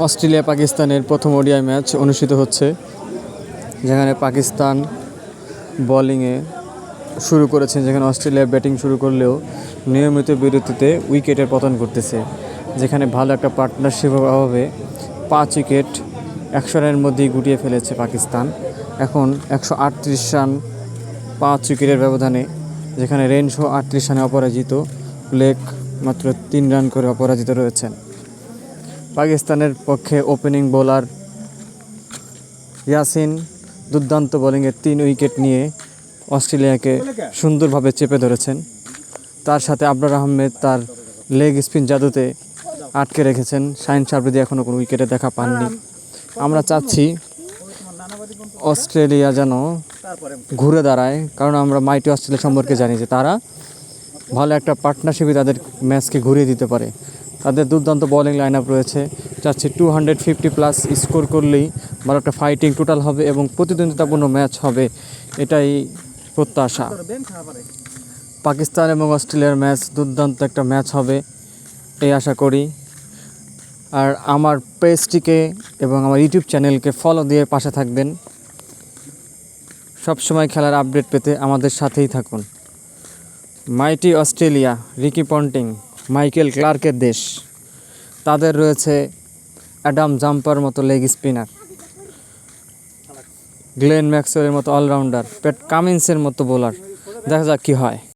Australia পাকিস্তানের প্রথম ODI match অনুষ্ঠিত হচ্ছে, যেখানে পাকিস্তান বোলিংয়ে শুরু করেছেন, যেখানে অস্ট্রেলিয়া ব্যাটিং শুরু করলেও নিয়মিত বিরতিতে উইকেটের পতন করতেছে। যেখানে ভালো একটা পার্টনারশিপের অভাবে 5 উইকেট 100 রানের মধ্যেই গুটিয়ে ফেলেছে পাকিস্তান। এখন 138 রান 5 উইকেটের ব্যবধানে, যেখানে রেনশো 38 রানে অপরাজিত, ব্লেক মাত্র 3 রান করে অপরাজিত রয়েছেন। পাকিস্তানের পক্ষে ওপেনিং বোলার ইয়াসিন দুর্দান্ত বোলিংয়ে 3 উইকেট নিয়ে অস্ট্রেলিয়াকে সুন্দরভাবে চেপে ধরেছেন। তার সাথে আবরার আহমেদ তার লেগ স্পিন জাদুতে আটকে রেখেছেন। শাহিন আফ্রিদি এখনও কোনো উইকেটে দেখা পাননি। আমরা চাচ্ছি অস্ট্রেলিয়া যেন ঘুরে দাঁড়ায়, কারণ আমরা মাইটি অস্ট্রেলিয়া সম্পর্কে জানি যে তারা ভালো একটা পার্টনারশিপে তাদের ম্যাচকে ঘুরিয়ে দিতে পারে। তাদের দুর্দান্ত বোলিং লাইন আপ রয়েছে। চাচ্ছি 250+ স্কোর করলেই ভালো একটা ফাইটিং টোটাল হবে এবং প্রতিদ্বন্দ্বিতাপূর্ণ ম্যাচ হবে, এটাই প্রত্যাশা। পাকিস্তান এবং অস্ট্রেলিয়ার ম্যাচ দুর্দান্ত একটা ম্যাচ হবে এই আশা করি। আর আমার পেজটিকে এবং আমার ইউটিউব চ্যানেলকে ফলো দিয়ে পাশে থাকবেন। সবসময় খেলার আপডেট পেতে আমাদের সাথেই থাকুন। মাইটি অস্ট্রেলিয়া, রিকি পন্টিং, মাইকেল ক্লার্কের দেশ। তাদের রয়েছে অ্যাডাম জাম্পার মতো লেগ স্পিনার, গ্লেন ম্যাক্সওয়েলের মতো অলরাউন্ডার, প্যাট কামিন্সের মতো বোলার। দেখা যাক কী হয়।